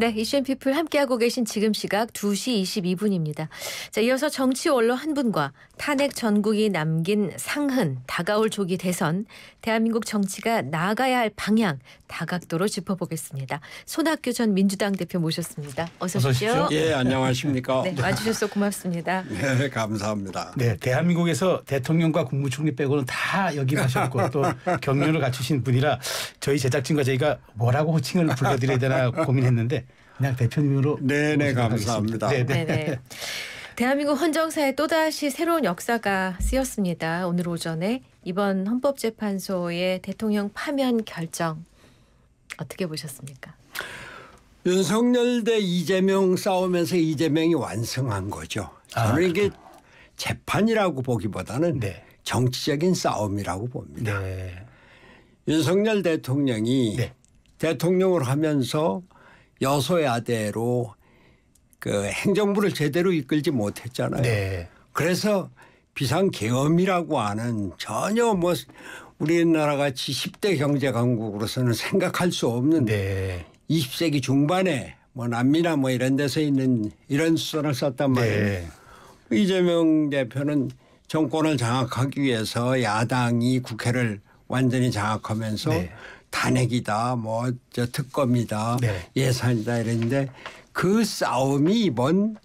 네, 이슈앤피플 함께하고 계신 지금 시각 2시 22분입니다. 자, 이어서 정치 원로 한 분과 탄핵 전국이 남긴 상흔, 다가올 조기 대선, 대한민국 정치가 나아가야 할 방향 다각도로 짚어보겠습니다. 손학규 전 민주당 대표 모셨습니다. 어서 오십시오. 예, 안녕하십니까. 네, 와주셔서 고맙습니다. 네, 감사합니다. 네, 대한민국에서 대통령과 국무총리 빼고는 다 역임하셨고 또 경륜을 갖추신 분이라 저희 제작진과 저희가 뭐라고 호칭을 불러드려야 되나 고민했는데 그냥 대표님으로. 네네, 감사합니다. 네네. 대한민국 헌정사에 또다시 새로운 역사가 쓰였습니다. 오늘 오전에 이번 헌법재판소의 대통령 파면 결정 어떻게 보셨습니까? 윤석열 대 이재명 싸우면서 이재명이 완승한 거죠. 저는 이게 재판이라고 보기보다는 네. 정치적인 싸움이라고 봅니다. 네. 윤석열 대통령이 네. 대통령을 하면서 여소야대로 그 행정부를 제대로 이끌지 못했잖아요. 네. 그래서 비상계엄이라고 하는 전혀 뭐 우리나라 같이 10대 경제 강국으로서는 생각할 수 없는 네. 20세기 중반에 뭐 남미나 뭐 이런 데서 있는 이런 수단을 썼단 말이에요. 네. 이재명 대표는 정권을 장악하기 위해서 야당이 국회를 완전히 장악하면서 네. 탄핵이다 뭐 저 특검이다 네. 예산이다 이랬는데 그 싸움이 이번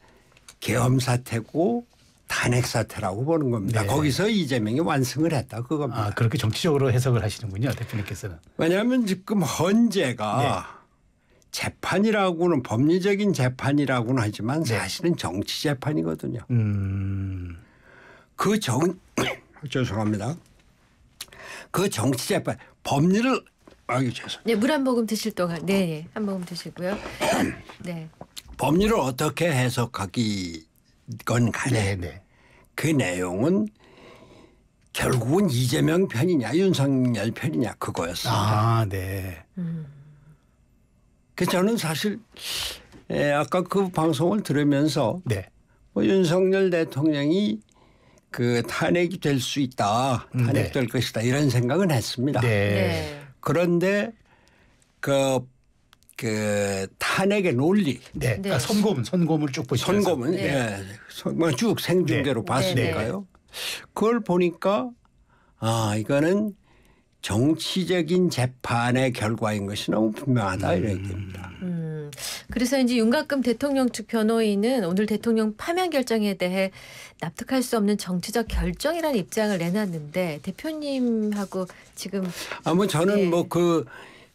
계엄 사태고 탄핵 사태라고 보는 겁니다. 네. 거기서 이재명이 완승을 했다 그겁니다. 아, 그렇게 정치적으로 해석을 하시는군요, 대표님께서는. 왜냐하면 지금 헌재가 재판이라고는 법리적인 재판이라고는 하지만 사실은 정치 재판이거든요. 죄송합니다. 그 정치 재판 법리를 죄송. 네, 물 한 모금 드실 동안 네, 한 모금 드시고요. 네. 법리를 어떻게 해석하기건 간에 네. 그 내용은 결국은 이재명 편이냐 윤석열 편이냐 그거였습니다. 아, 네. 그래서 저는 사실 아까 그 방송을 들으면서 네. 뭐 윤석열 대통령이 그 탄핵이 될 수 있다. 탄핵될 것이다. 이런 생각은 했습니다. 네. 네. 그런데 그 탄핵의 논리. 네. 네. 선고문을 쭉 보시면서. 선고문. 네. 쭉 생중계로 봤으니까요. 그걸 보니까 이거는 정치적인 재판의 결과인 것이 너무 분명하다 이런 얘기입니다. 그래서 이제 윤곽금 대통령 측 변호인은 오늘 대통령 파면 결정에 대해 납득할 수 없는 정치적 결정이라는 입장을 내놨는데 대표님하고 지금 저는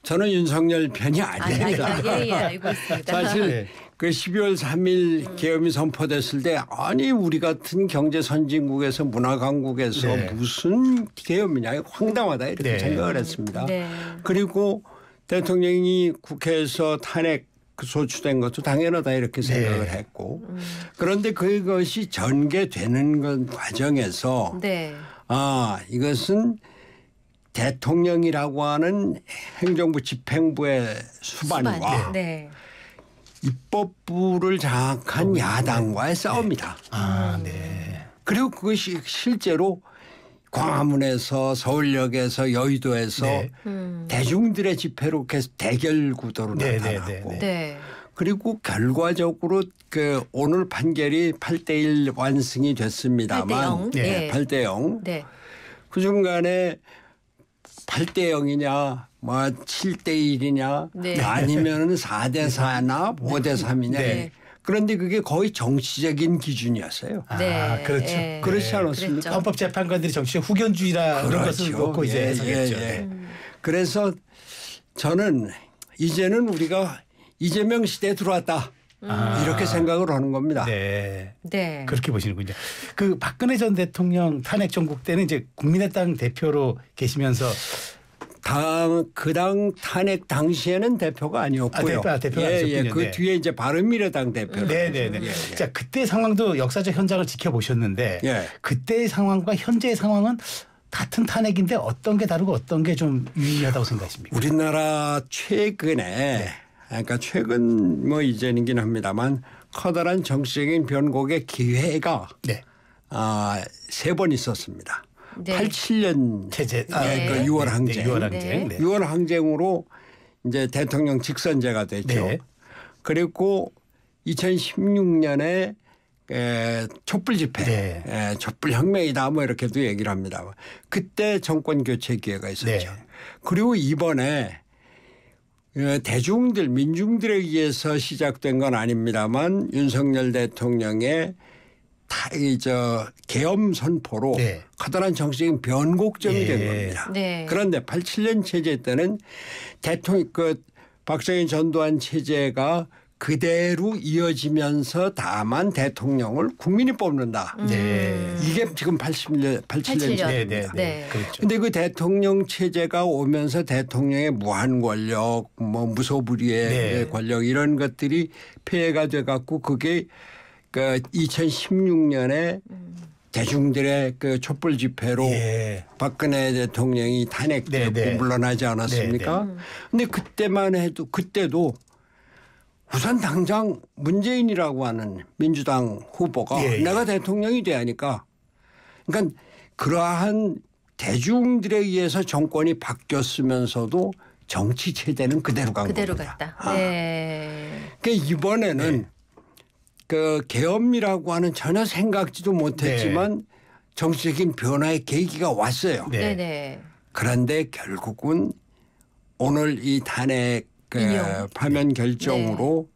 저는 윤석열 편이 아닙니다. 예, 알고 있습니다. 사실 그 12월 3일 계엄이 선포됐을 때 아니 우리 같은 경제 선진국에서 문화 강국에서 무슨 계엄이냐 황당하다 이렇게 생각을 했습니다. 네. 그리고 대통령이 국회에서 탄핵 소추된 것도 당연하다 이렇게 생각을 했고 그런데 그것이 전개되는 과정에서 이것은 대통령이라고 하는 행정부 집행부의 수반과 입법부를 장악한 야당과의 싸움이다. 그리고 그것이 실제로 광화문에서 서울역에서 여의도에서 대중들의 집회로 계속 대결 구도로 나타나고 그리고 결과적으로 오늘 판결이 8대1 완승이 됐습니다만 8대 0. 그 중간에 8대 0이냐 뭐 7대 1이냐 아니면 4대 4나 5대 3이냐 그런데 그게 거의 정치적인 기준이었어요. 그렇죠. 그렇지 않았습니까? 헌법재판관들이 정치적 후견주의라 그런 것을 놓고 이제 해석했죠. 그래서 저는 이제는 우리가 이재명 시대에 들어왔다. 이렇게 생각을 하는 겁니다. 네. 그렇게 보시는군요. 그 박근혜 전 대통령 탄핵 정국 때는 이제 국민의당 대표로 계시면서 그 당 탄핵 당시에는 대표가 아니었고요. 대표가 아니셨군요. 그 뒤에 이제 바른미래당 대표. 자, 그때 상황도 역사적 현장을 지켜보셨는데 그때의 상황과 현재의 상황은 같은 탄핵인데 어떤 게 다르고 어떤 게 좀 유의하다고 생각하십니까? 우리나라 최근에 그러니까 최근 뭐 이전이긴 합니다만 커다란 정치적인 변곡의 기회가 3번 있었습니다. 87년 체제, 그 6월 항쟁. 6월 항쟁. 6월 항쟁으로 이제 대통령 직선제가 됐죠. 그리고 2016년에 촛불 집회, 네. 촛불 혁명이다 뭐 이렇게도 얘기를 합니다. 그때 정권 교체 기회가 있었죠. 네. 그리고 이번에 대중들 민중들에 의해서 시작된 건 아닙니다만 윤석열 대통령의 계엄 선포로 네. 커다란 정치적인 변곡점이 된 겁니다. 네. 그런데 87년 체제 때는 대통령 박정희 전두환 체제가 그대로 이어지면서 다만 대통령을 국민이 뽑는다. 네. 이게 지금 87년 체제입니다. 네. 그렇죠. 근데 그 대통령 체제가 오면서 대통령의 무한 권력, 뭐 무소불위의 네. 권력 이런 것들이 폐해가 돼 갖고 그게 그 2016년에 대중들의 그 촛불 집회로 예. 박근혜 대통령이 탄핵되고 네, 네. 물러나지 않았습니까? 근데 그때만 해도 그때도 우선 당장 문재인이라고 하는 민주당 후보가 예, 예. 내가 대통령이 돼야니까 그러니까 그러한 대중들에 의해서 정권이 바뀌었으면서도 정치 체제는 그대로 간 그대로 겁니다. 갔다. 네. 그러니까 이번에는 그 계엄이라고 하는 전혀 생각지도 못했지만 정치적인 변화의 계기가 왔어요. 네. 네. 그런데 결국은 오늘 이 탄핵 인용. 파면 결정으로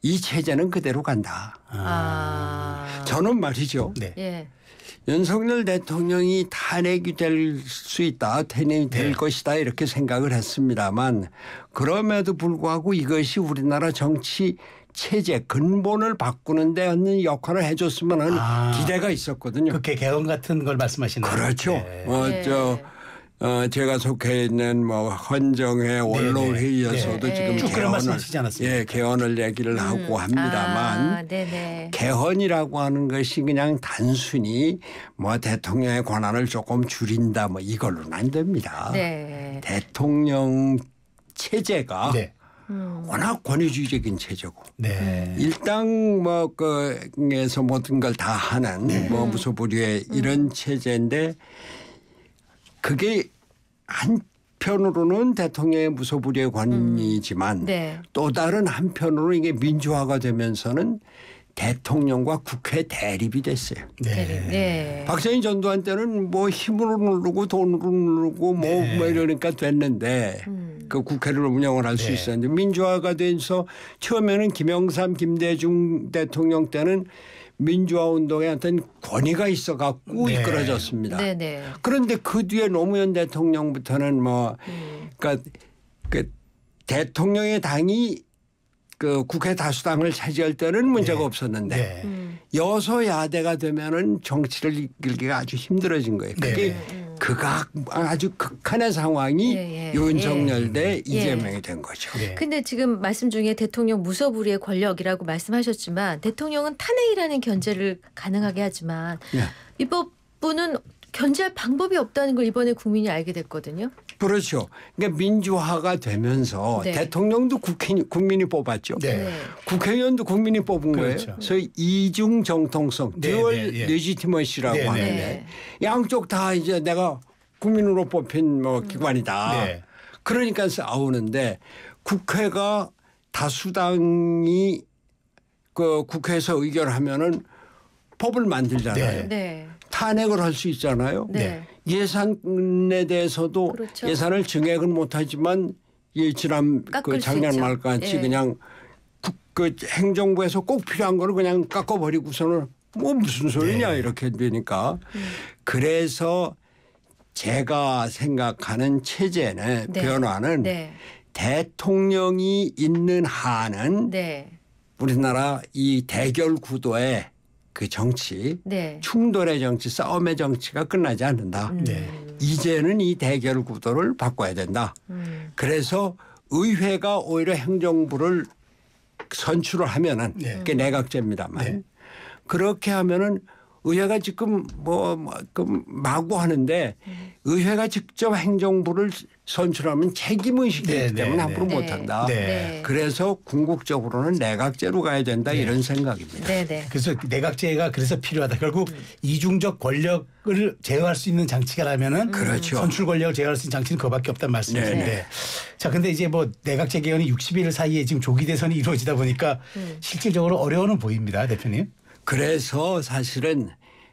이 체제는 그대로 간다. 저는 말이죠. 네. 예. 윤석열 대통령이 탄핵이 될 수 있다. 탄핵이 될 것이다. 이렇게 생각을 했습니다만 그럼에도 불구하고 이것이 우리나라 정치 체제 근본을 바꾸는 데 하는 역할을 해줬으면 하는 기대가 있었거든요. 그렇게 개헌 같은 걸 말씀하시는 그렇죠. 네. 제가 속해 있는 뭐 헌정회 원로회의에서도 네. 지금 쭉 그런 말씀하시지 않았습니까? 개헌을 얘기를 하고 합니다만 네네. 개헌이라고 하는 것이 그냥 단순히 뭐 대통령의 권한을 조금 줄인다 뭐 이걸로는 안 됩니다. 네. 대통령 체제가 네. 워낙 권위주의적인 체제고 네. 일당 뭐 그에서 모든 걸 다 하는 뭐 무소불위의 이런 체제인데 그게 한편으로는 대통령의 무소불위의 권위지만 또 다른 한편으로 이게 민주화가 되면서는 대통령과 국회 대립이 됐어요. 네. 박정희 전두환 때는 뭐 힘으로 누르고 돈으로 누르고 뭐 이러니까 됐는데 그 국회를 운영을 할 수 있었는데 민주화가 돼서 처음에는 김영삼 김대중 대통령 때는 민주화 운동에 어떤 권위가 있어 갖고 이끌어졌습니다. 그런데 그 뒤에 노무현 대통령부터는 뭐 그러니까 그 대통령의 당이 그 국회 다수당을 차지할 때는 문제가 없었는데 여소야대가 되면은 정치를 이끌기가 아주 힘들어진 거예요. 그게 그가 아주 극한의 상황이 윤석열 대 이재명이 된 거죠. 근데 지금 말씀 중에 대통령 무소불위의 권력이라고 말씀하셨지만 대통령은 탄핵이라는 견제를 가능하게 하지만 입법부는 견제할 방법이 없다는 걸 이번에 국민이 알게 됐거든요. 그렇죠. 그러니까 민주화가 되면서 대통령도 국민이 뽑았죠. 국회의원도 국민이 뽑은 거예요. 그래서 이중 정통성, 듀얼 레지티머시라고 하는데 양쪽 다 이제 내가 국민으로 뽑힌 뭐 기관이다. 그러니까 싸우는데 국회가 다수당이 그 국회에서 의결하면은 법을 만들잖아요. 탄핵을 할 수 있잖아요. 예산에 대해서도 예산을 증액은 못하지만 지난 그 작년 말까지 그냥 그 행정부에서 꼭 필요한 거를 그냥 깎아버리고서는 뭐 무슨 소리냐 이렇게 되니까 그래서 제가 생각하는 체제는 변화는 대통령이 있는 한은 우리나라 이 대결 구도에 그 정치, 충돌의 정치, 싸움의 정치가 끝나지 않는다. 이제는 이 대결 구도를 바꿔야 된다. 그래서 의회가 오히려 행정부를 선출을 하면은 그게 내각제입니다만 그렇게 하면은 의회가 지금 그 마구 하는데 의회가 직접 행정부를 선출하면 책임의식이 있기 때문에 함부로 못한다. 그래서 궁극적으로는 내각제로 가야 된다 이런 생각입니다. 그래서 내각제가 그래서 필요하다. 결국 이중적 권력을 제어할 수 있는 장치가라면은 그렇죠. 선출 권력을 제어할 수 있는 장치는 그거밖에 없단 말씀이신데. 자, 근데 이제 뭐 내각제 개헌이 60일 사이에 지금 조기 대선이 이루어지다 보니까 실질적으로 어려워는 보입니다, 대표님. 그래서 사실은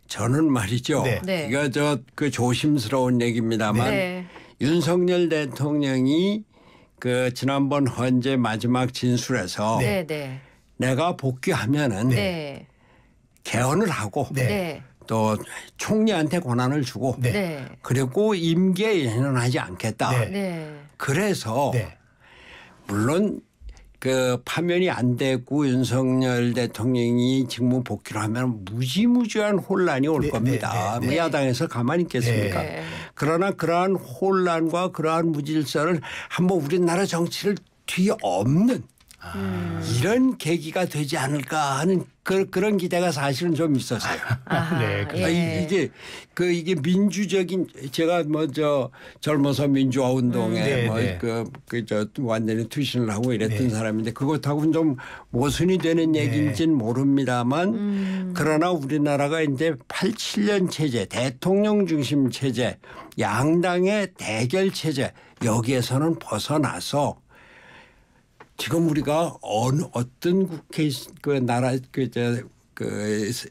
저는 말이죠. 이거 그 조심스러운 얘기입니다만 윤석열 대통령이 그 지난번 헌재 마지막 진술에서 내가 복귀하면은 개헌을 하고 또 총리한테 권한을 주고 그리고 임기에 연연하지 않겠다. 그래서 물론 그 파면이 안 되고 윤석열 대통령이 직무 복귀를 하면 무지무지한 혼란이 올 겁니다. 뭐 야당에서 가만히 있겠습니까? 그러나 그러한 혼란과 그러한 무질서를 한번 우리나라 정치를 뒤엎는 이런 계기가 되지 않을까 하는 그런 기대가 사실은 좀 있었어요. 이게 민주적인 제가 젊어서 민주화 운동에 완전히 투신을 하고 이랬던 사람인데 그것하고는 좀 모순이 되는 얘기인지는 모릅니다만 그러나 우리나라가 이제 87년 체제, 대통령 중심 체제, 양당의 대결 체제 여기에서는 벗어나서 지금 우리가 어떤 국회 나라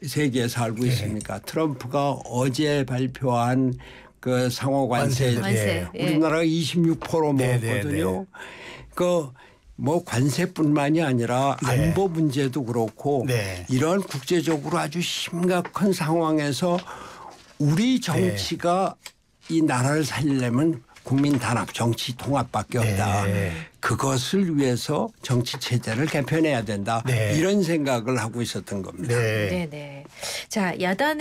세계에 살고 있습니까? 트럼프가 어제 발표한 그 상호 관세 우리나라가 26% 먹었거든요. 그 뭐 관세뿐만이 아니라 안보 문제도 그렇고 이런 국제적으로 아주 심각한 상황에서 우리 정치가 이 나라를 살리려면 국민 단합, 정치 통합밖에 없다. 그것을 위해서 정치 체제를 개편해야 된다. 이런 생각을 하고 있었던 겁니다. 자, 야당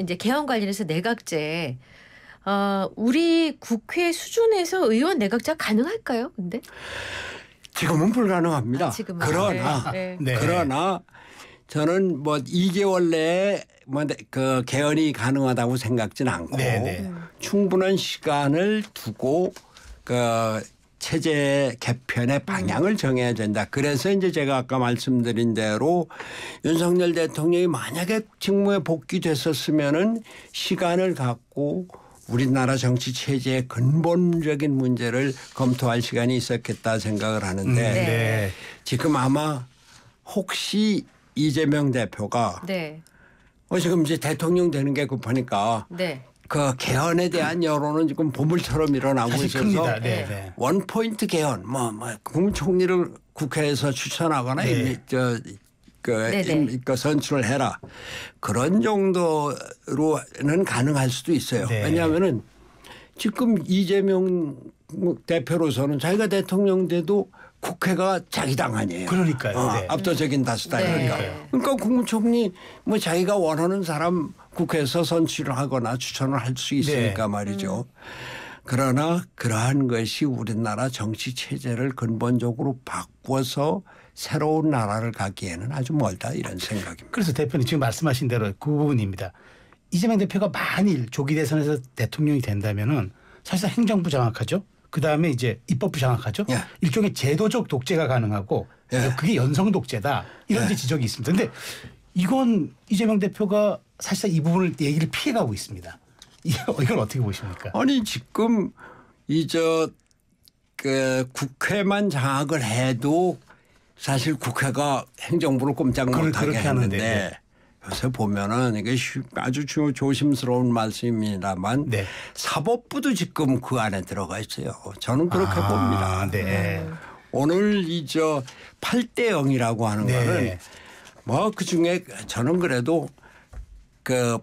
이제 개헌 관련해서 내각제 우리 국회 수준에서 의원 내각제 가능할까요? 근데 지금은 불가능합니다. 그러나 저는 뭐 2개월 내에 그 개헌이 가능하다고 생각지는 않고 충분한 시간을 두고 그 체제 개편의 방향을 정해야 된다. 그래서 이제 제가 아까 말씀드린 대로 윤석열 대통령이 만약에 직무에 복귀됐었으면은 시간을 갖고 우리나라 정치 체제의 근본적인 문제를 검토할 시간이 있었겠다 생각을 하는데 지금 아마 혹시 이재명 대표가 지금 이제 대통령 되는 게 급하니까 그 개헌에 대한 여론은 지금 보물처럼 일어나고 있어서 원포인트 개헌 국무총리를 국회에서 추천하거나 선출을 해라. 그런 정도로는 가능할 수도 있어요. 왜냐하면은 지금 이재명 대표로서는 자기가 대통령 돼도 국회가 자기 당 아니에요. 그러니까요. 압도적인 다수당이니까. 그러니까 국무총리 뭐 자기가 원하는 사람 국회에서 선출을 하거나 추천을 할 수 있으니까 말이죠. 그러나 그러한 것이 우리나라 정치 체제를 근본적으로 바꿔서 새로운 나라를 가기에는 아주 멀다 이런 생각입니다. 그래서 대표님 지금 말씀하신 대로 그 부분입니다. 이재명 대표가 만일 조기 대선에서 대통령이 된다면은 사실상 행정부 장악하죠. 그다음에 이제 입법부 장악하죠. 일종의 제도적 독재가 가능하고 그게 연성 독재다. 이런 이제 지적이 있습니다. 그런데 이건 이재명 대표가 사실상 이 부분을 얘기를 피해가고 있습니다. 이걸 어떻게 보십니까? 아니 지금 그 국회만 장악을 해도 사실 국회가 행정부를 꼼짝 못하게 하는데 요새 보면은 이게 아주 조심스러운 말씀입니다만 사법부도 지금 그 안에 들어가 있어요. 저는 그렇게 봅니다. 오늘 8대 0이라고 하는 거는 뭐 그중에 저는 그래도 그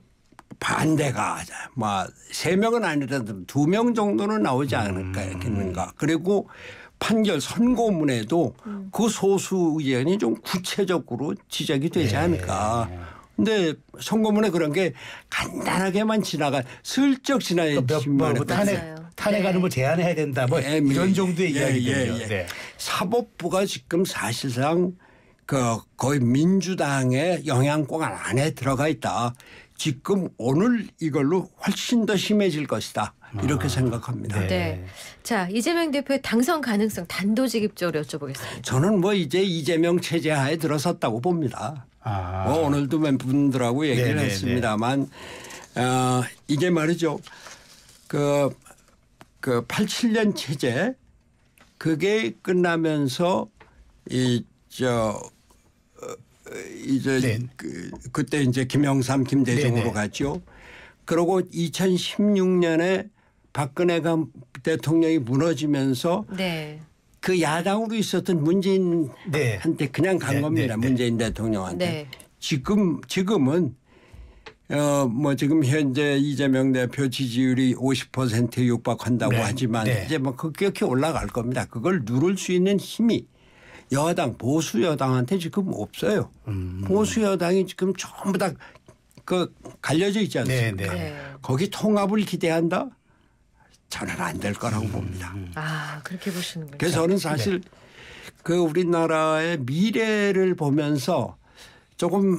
반대가 3명은 아니라도 2명 정도는 나오지 않을까. 그리고 판결 선고문에도 그 소수 의견이 좀 구체적으로 지적이 되지 않을까. 근데 선거문에 그런 게 간단하게만 슬쩍 지나치면 탄핵하는 걸 제한해야 된다. 이런 정도의 이야기거든요. 사법부가 지금 사실상 거의 민주당의 영향권 안에 들어가 있다. 지금 오늘 이걸로 훨씬 더 심해질 것이다. 이렇게 생각합니다. 네. 네. 자, 이재명 대표의 당선 가능성 단도직입적으로 여쭤보겠습니다. 저는 뭐 이제 이재명 체제하에 들어섰다고 봅니다. 오늘도 몇 분들하고 얘기를 네네네. 했습니다만 이게 말이죠. 그 87년 체제 그게 끝나면서 이제 네. 그때 이제 김영삼, 김대중으로 네네. 갔죠. 그리고 2016년에 박근혜 대통령이 무너지면서 네. 그 야당으로 있었던 문재인한테 그냥 간 네, 겁니다. 네, 네. 문재인 대통령한테. 네. 지금은 뭐 지금 현재 이재명 대표 지지율이 50%에 육박한다고 네, 하지만 네. 이제 뭐 급격히 올라갈 겁니다. 그걸 누를 수 있는 힘이 여당 보수 여당한테 지금 없어요. 보수 여당이 지금 전부 다 갈려져 있지 않습니까? 네, 네. 거기 통합을 기대한다? 저는 안 될 거라고 봅니다. 아, 그렇게 보시는군요. 그래서 저는 사실 우리나라의 미래를 보면서 조금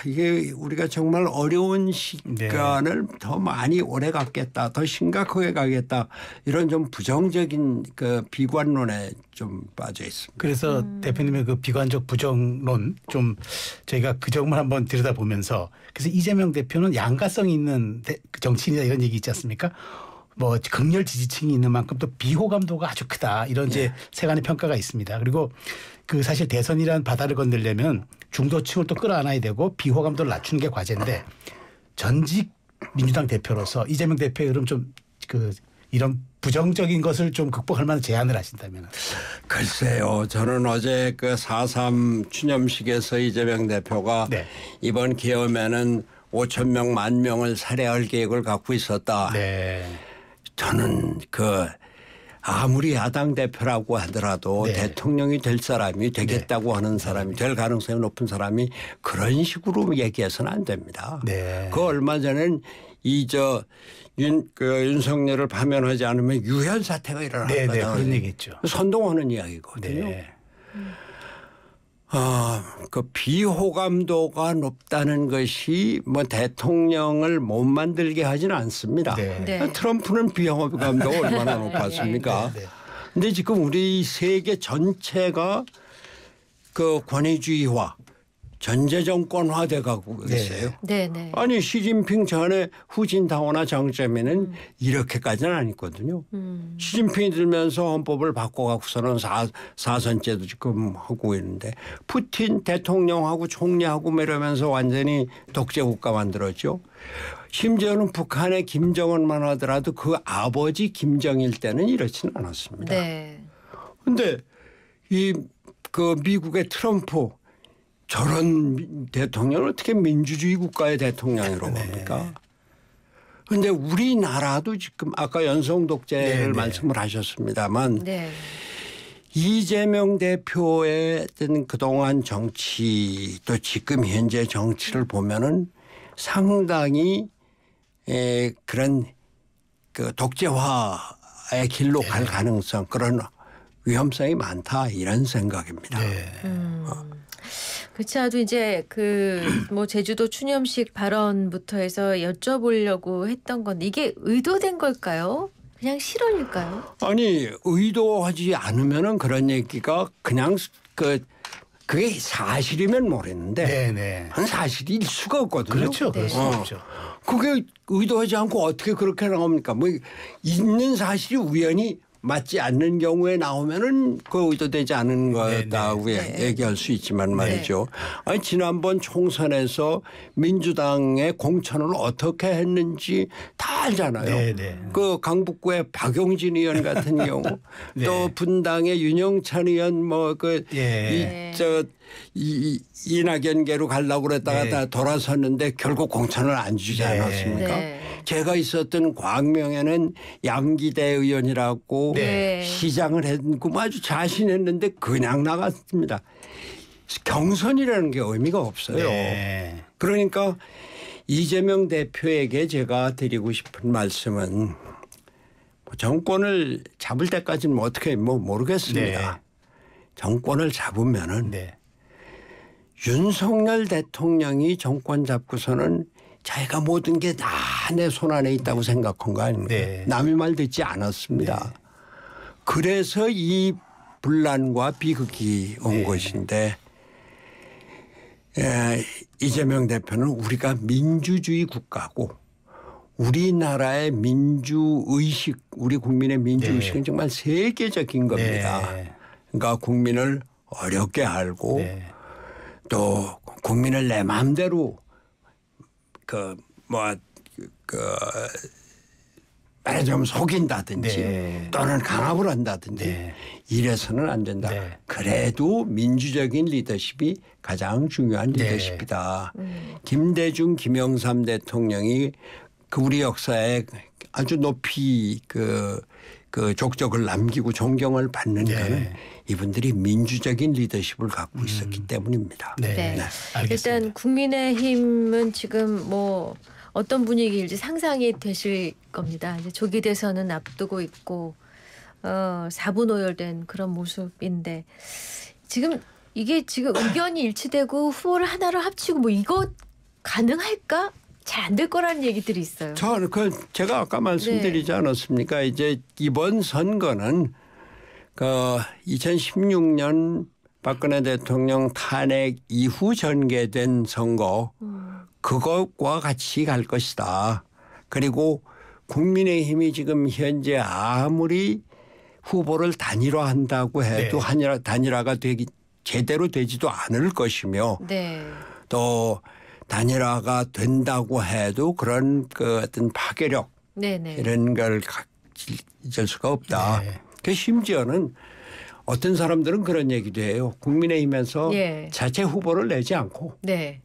이게 우리가 정말 어려운 시간을 더 많이 오래 갖겠다, 더 심각하게 가겠다 이런 좀 부정적인 비관론에 좀 빠져 있습니다. 그래서 대표님의 그 비관적 부정론 좀 저희가 그 점을 한번 들여다보면서 그래서 이재명 대표는 양가성 있는 정치인이다 이런 얘기 있지 않습니까? 뭐 극렬 지지층이 있는 만큼 또 비호감도가 아주 크다 이런 이제 세간의 평가가 있습니다. 그리고 그 사실 대선이라는 바다를 건들려면 중도층을 또 끌어안아야 되고 비호감도를 낮추는 게 과제인데 전직 민주당 대표로서 이재명 대표의 흐름 좀 이런 부정적인 것을 좀 극복할 만한 제안을 하신다면. 글쎄요. 저는 어제 4.3 추념식에서 이재명 대표가 네. 이번 기업에는 5천 명, 10,000명을 살해할 계획을 갖고 있었다. 네. 저는 아무리 야당 대표라고 하더라도 네. 대통령이 될 사람이 되겠다고 하는 사람이 될 가능성이 높은 사람이 그런 식으로 얘기해서는 안 됩니다. 네. 얼마 전엔 윤석열을 파면하지 않으면 유혈 사태가 일어났거든요. 네, 그런 얘기했죠. 선동하는 이야기거든요. 네. 비호감도가 높다는 것이 뭐 대통령을 못 만들게 하지는 않습니다. 네. 네. 트럼프는 비호감도가 얼마나 높았습니까? 네. 근데 지금 우리 세계 전체가 권위주의화, 전제정권화 돼 가고 있어요. 네, 네. 아니 시진핑 전에 후진타오나 정점에는 이렇게까지는 아니거든요. 시진핑이 들면서 헌법을 바꿔갖고서는 사선제도 지금 하고 있는데 푸틴 대통령하고 총리하고 이러면서 완전히 독재국가 만들었죠. 심지어는 북한의 김정은만 하더라도 그 아버지 김정일 때는 이렇지는 않았습니다. 네. 그런데 미국의 트럼프 저런 대통령을 어떻게 민주주의 국가의 대통령이라고 합니까? 그런데 우리나라도 지금 아까 연성 독재를 말씀을 하셨습니다만 네. 이재명 대표의 그동안 정치 또 지금 현재 정치를 보면은 상당히 그런 독재화의 길로 갈 가능성 그런 위험성이 많다 이런 생각입니다. 그렇지 않아도 이제 뭐 제주도 추념식 발언부터 해서 여쭤보려고 했던 건데 이게 의도된 걸까요? 그냥 실언일까요? 아니 의도하지 않으면은 그런 얘기가 그냥 그게 사실이면 모르는데 그건 사실일 수가 없거든요. 그렇죠. 그럴 수 없죠. 그게 의도하지 않고 어떻게 그렇게 나옵니까? 뭐 있는 사실이 우연히 맞지 않는 경우에 나오면은 의도되지 않은 거다고 얘기할 수 있지만 말이죠. 아니 지난번 총선에서 민주당의 공천을 어떻게 했는지 다 알잖아요. 강북구의 박용진 의원 같은 경우 또 분당의 윤영찬 의원 이낙연계로 가려고 그랬다가 다 돌아섰는데 결국 공천을 안 주지 않았습니까? 제가 있었던 광명에는 양기대 의원이라고 시장을 했고 아주 자신했는데 그냥 나갔습니다. 경선이라는 게 의미가 없어요. 그러니까 이재명 대표에게 제가 드리고 싶은 말씀은 정권을 잡을 때까지는 어떻게 모르겠습니다. 정권을 잡으면은 윤석열 대통령이 정권 잡고서는 자기가 모든 게 다 내 손 안에 있다고 생각한 거 아닙니까? 네. 남의 말 듣지 않았습니다. 네. 그래서 이 분란과 비극이 온 네. 것인데 이재명 대표는 우리가 민주주의 국가고 우리나라의 민주의식 우리 국민의 민주의식은 네. 정말 세계적인 겁니다. 네. 그러니까 국민을 어렵게 알고 네. 또 국민을 내 마음대로 말하자면 속인다든지 네. 또는 강압을 한다든지 네. 이래서는 안 된다. 네. 그래도 민주적인 리더십이 가장 중요한 네. 리더십이다. 김대중 김영삼 대통령이 그 우리 역사에 아주 높이 그 족적을 남기고 존경을 받는 네. 것은 이분들이 민주적인 리더십을 갖고 있었기 때문입니다. 네. 네. 네. 알겠습니다. 일단 국민의힘은 지금 뭐 어떤 분위기일지 상상이 되실 겁니다. 이제 조기 대선은 앞두고 있고 4분 오열된 그런 모습인데 지금 이게 지금 의견이 일치되고 후보를 하나로 합치고 뭐 이거 가능할까? 잘 안 될 거라는 얘기들이 있어요. 제가 아까 말씀드리지 않았습니까? 이제 이번 선거는 2016년 박근혜 대통령 탄핵 이후 전개된 선거 그것과 같이 갈 것이다. 그리고 국민의힘이 지금 현재 아무리 후보를 단일화한다고 해도 네. 단일화가 제대로 되지도 않을 것이며 네. 또 단일화가 된다고 해도 그런 어떤 파괴력 네네. 이런 걸 잊을 수가 없다. 네. 그 심지어는 어떤 사람들은 그런 얘기도 해요. 국민의힘에서 예. 자체 후보를 내지 않고 네.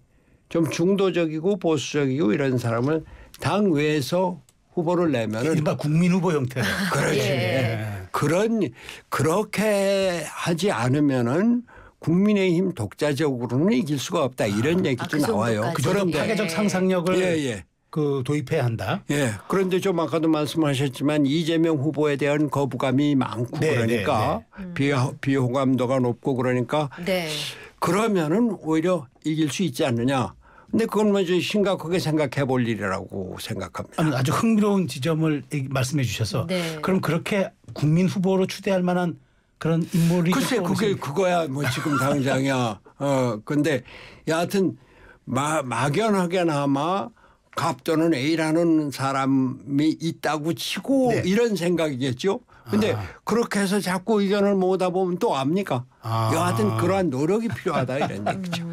좀 중도적이고 보수적이고 이런 사람을 당 외에서 후보를 내면은 이른바 국민 후보 형태로. 그렇지. 예. 그렇게 하지 않으면은 국민의힘 독자적으로는 이길 수가 없다. 이런 얘기도 그 나와요. 정도까지. 그런 예. 파괴적 상상력을 예. 도입해야 한다. 예. 그런데 좀 아까도 말씀하셨지만 이재명 후보에 대한 거부감이 많고 네, 그러니까 비호감도가 높고 그러니까 네. 그러면은 오히려 이길 수 있지 않느냐. 근데 그건 먼저 심각하게 생각해 볼 일이라고 생각합니다. 아니, 아주 흥미로운 지점을 말씀해 주셔서 네. 그럼 그렇게 국민 후보로 추대할 만한 그런 인물이 글쎄 그거야 뭐 지금 당장이야. 근데 여하튼 막연하게나마 갑 또는 A라는 사람이 있다고 치고 네. 이런 생각이겠죠. 근데 그렇게 해서 자꾸 의견을 모으다 보면 또 압니까? 여하튼 그러한 노력이 필요하다 이런 얘기죠.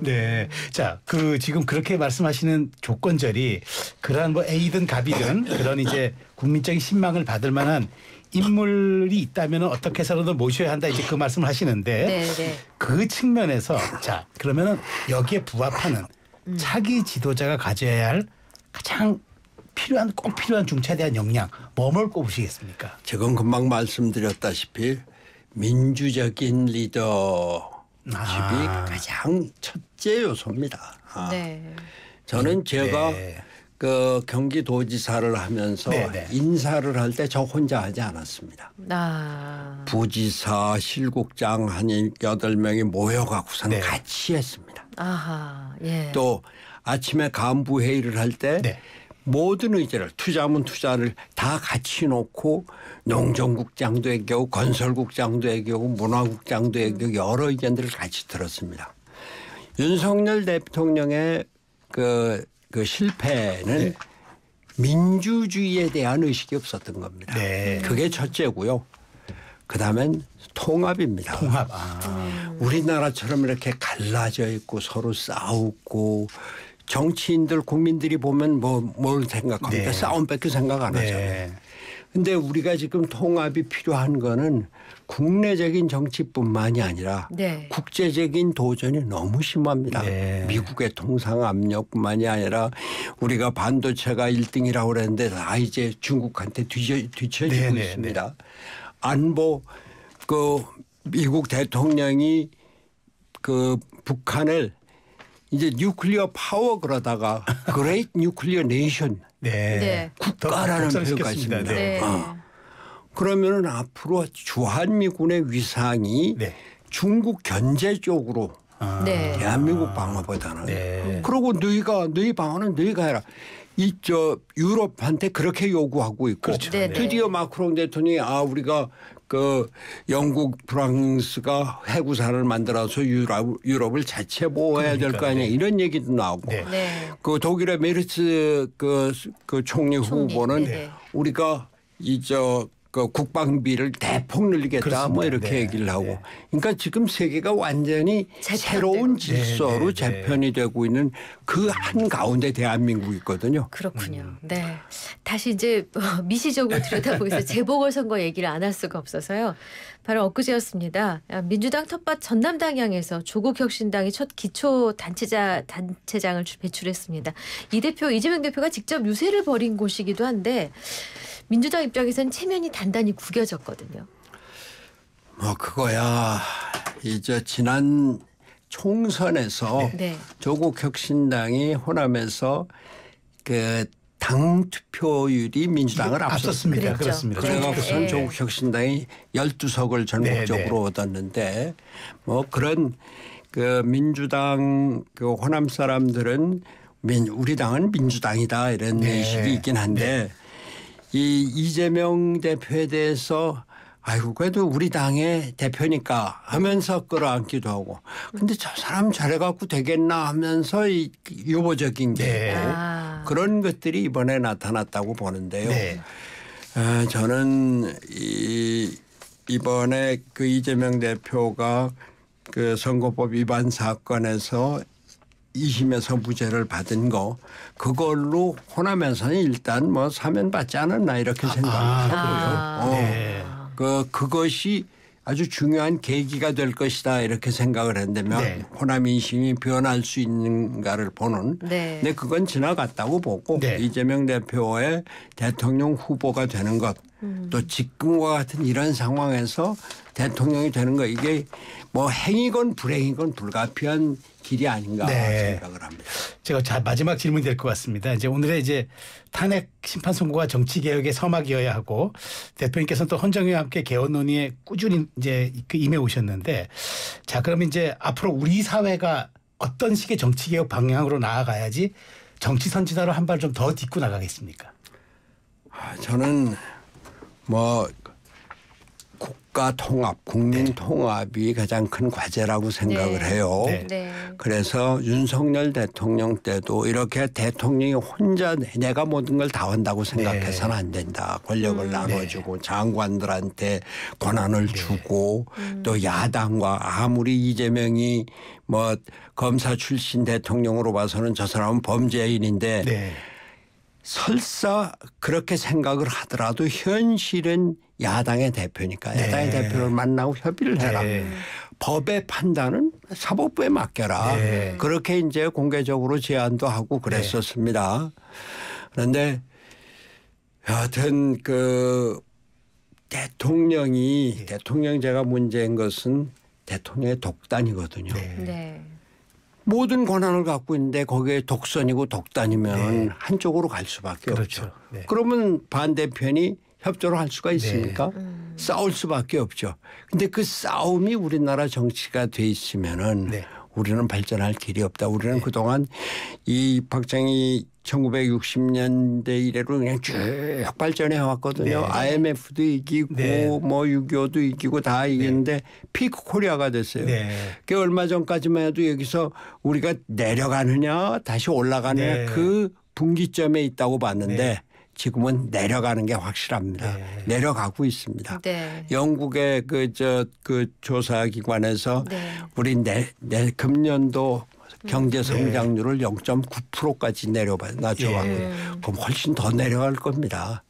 네. 자, 지금 그렇게 말씀하시는 조건절이 그러한 뭐 A든 갑이든 그런 이제 국민적인 신망을 받을 만한 인물이 있다면 어떻게 해서라도 모셔야 한다 이제 그 말씀을 하시는데 네. 그 측면에서 자, 그러면은 여기에 부합하는 차기 지도자가 가져야 할 가장 꼭 필요한 중차대한 역량 뭘 꼽으시겠습니까? 지금 금방 말씀드렸다시피 민주적인 리더십이 가장 첫째 요소입니다. 네. 저는 제가 네. 경기도지사를 하면서 인사를 할 때 저 혼자 하지 않았습니다. 부지사, 실국장 한 8명이 모여갖고서는 같이 했습니다. 아하, 예. 또 아침에 간부 회의를 할 때 모든 의제를 투자하면 투자를 다 같이 놓고 농정국장도 얘기하고 건설국장도 얘기하고 문화국장도 얘기하고 여러 의견들을 같이 들었습니다. 윤석열 대통령의 그 실패는 민주주의에 대한 의식이 없었던 겁니다. 그게 첫째고요. 그다음엔 통합입니다. 통합. 우리나라처럼 이렇게 갈라져 있고 서로 싸우고 정치인들 국민들이 보면 뭘 생각합니까? 싸움밖에 생각 안 하잖아요. 그런데 우리가 지금 통합이 필요한 거는 국내적인 정치뿐만이 아니라 국제적인 도전이 너무 심합니다. 미국의 통상 압력뿐만이 아니라 우리가 반도체가 1등이라고 그랬는데 다 이제 중국한테 뒤처지고 있습니다. 안보 미국 대통령이 북한을 이제 뉴클리어 파워 그러다가 그레이트 뉴클리어 네이션 국가라는 표현가 있습니다. 그러면은 앞으로 주한미군의 위상이 중국 견제 쪽으로 네. 대한민국 방어보다는. 네. 그러고 너희 방어는 너희가 해라. 유럽한테 그렇게 요구하고 있고 그렇죠. 네, 네. 드디어 마크롱 대통령이 우리가 그 영국 프랑스가 해구사를 만들어서 유럽을 자체 보호해야 될 거 아니야. 네. 이런 얘기도 나오고 네. 네. 그 독일의 메르츠 그 총리 후보는 네. 우리가 그 국방비를 대폭 늘리겠다 그렇습니다. 뭐 이렇게 네. 얘기를 하고 네. 그러니까 지금 세계가 완전히 재편되고. 새로운 질서로 네, 네, 네. 재편이 되고 있는 그 한 가운데 대한민국이 있거든요. 그렇군요. 네. 다시 이제 미시적으로 들여다보면서 재보궐선거 얘기를 안 할 수가 없어서요. 바로 엊그제였습니다. 민주당 텃밭 전남당 향해서 조국혁신당이 첫 기초 단체장을 배출했습니다. 이재명 대표가 직접 유세를 벌인 곳이기도 한데 민주당 입장에서는 체면이 단단히 구겨졌거든요. 그거야 이제 지난 총선에서 네. 조국혁신당이 호남에서 그 당 투표율이 민주당을 앞섰습니다. 그랬죠. 그렇습니다. 그래갖고선 네. 조국혁신당이 12석을 전국적으로 네. 얻었는데 뭐 그런 그 민주당 그 호남 사람들은 우리 당은 민주당이다 이런 네. 의식이 있긴 한데 이 이재명 대표에 대해서 아이고 그래도 우리 당의 대표니까 하면서 끌어안기도 하고 근데 저 사람 잘해갖고 되겠나 하면서 이 유보적인 게 네. 있고 그런 것들이 이번에 나타났다고 보는데요. 네. 저는 이번에 그 이재명 대표가 그 선거법 위반 사건에서 2심에서 무죄를 받은 거 그걸로 호남에서는 일단 뭐 사면 받지 않았나 이렇게 생각하고요. 네. 그것이 아주 중요한 계기가 될 것이다 이렇게 생각을 했는데 네. 호남 인심이 변할 수 있는가를 보는 네. 근데 그건 지나갔다고 보고 네. 이재명 대표의 대통령 후보가 되는 것 또 지금과 같은 이런 상황에서 대통령이 되는 거 이게 뭐 행이건 불행이건 불가피한 길이 아닌가 네. 생각을 합니다. 제가 마지막 질문이 될 것 같습니다. 이제 오늘의 이제 탄핵 심판 선고가 정치 개혁의 서막이어야 하고 대표님께서는 또 헌정위와 함께 개헌 논의에 꾸준히 이제 임해 오셨는데 자 그러면 이제 앞으로 우리 사회가 어떤 식의 정치 개혁 방향으로 나아가야지 정치 선진화로 한 발 좀 더 딛고 나가겠습니까? 저는 뭐 국가 통합, 국민 통합이 가장 큰 과제라고 생각을 네. 해요. 네. 네. 그래서 윤석열 대통령 때도 이렇게 대통령이 혼자 내가 모든 걸 다 한다고 생각해서는 안 된다. 권력을 나눠주고 장관들한테 권한을 주고 또 야당과 아무리 이재명이 뭐 검사 출신 대통령으로 봐서는 저 사람은 범죄인인데 네. 설사 그렇게 생각을 하더라도 현실은 야당의 대표니까 네. 야당의 대표를 만나고 협의를 해라. 네. 법의 판단은 사법부에 맡겨라. 네. 그렇게 이제 공개적으로 제안도 하고 그랬었습니다. 그런데 여하튼 그 대통령이 대통령 제가 문제인 것은 대통령의 독단이거든요. 네. 모든 권한을 갖고 있는데 거기에 독선이고 독단이면 한쪽으로 갈 수밖에 그렇죠. 없죠. 네. 그러면 반대편이 협조를 할 수가 있습니까? 싸울 수밖에 없죠. 근데 그 싸움이 우리나라 정치가 돼 있으면은 우리는 발전할 길이 없다. 우리는 그동안 이 박정희 1960년대 이래로 그냥 쭉 발전해 왔거든요. IMF도 이기고 뭐 6.25도 이기고 다 이겼는데 피크 코리아가 됐어요. 그 얼마 전까지만 해도 여기서 우리가 내려가느냐 다시 올라가느냐 그 분기점에 있다고 봤는데 지금은 내려가는 게 확실합니다. 내려가고 있습니다. 영국의 그 조사기관에서 우리 내금년도 경제 성장률을 0.9%까지 낮춰봤거든요. 그럼 훨씬 더 내려갈 겁니다.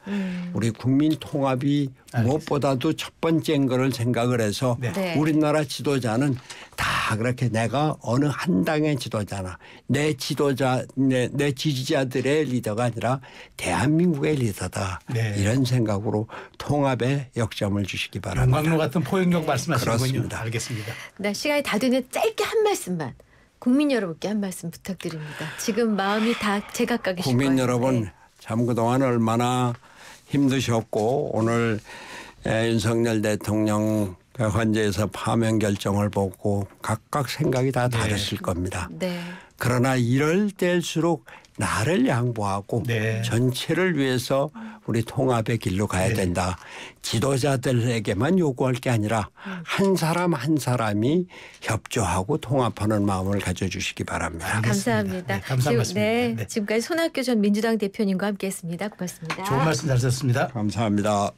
우리 국민 통합이 무엇보다도 첫 번째인 거를 생각을 해서 우리나라 지도자는 다 그렇게 내가 어느 한 당의 지도자나 내 지도자 내 지지자들의 리더가 아니라 대한민국의 리더다. 이런 생각으로 통합에 역점을 주시기 바랍니다. 용광로 같은 포용력 말씀하시는군요. 그렇습니다. 알겠습니다. 네, 시간이 다 되는 짧게 한 말씀만 국민 여러분께 한 말씀 부탁드립니다. 지금 마음이 다 제각각이실 거예요. 국민 여러분 참 그동안 얼마나 힘드셨고 오늘 윤석열 대통령 백환제에서 파면 결정을 보고 각각 생각이 다 다르실 겁니다. 네. 그러나 이럴 때일수록 나를 양보하고 네. 전체를 위해서 우리 통합의 길로 가야 된다. 지도자들에게만 요구할 게 아니라 한 사람 한 사람이 협조하고 통합하는 마음을 가져주시기 바랍니다. 감사합니다. 네, 감사한 말씀입니다. 네, 지금까지 손학규 전 민주당 대표님과 함께했습니다. 고맙습니다. 좋은 말씀 잘 듣습니다. 감사합니다.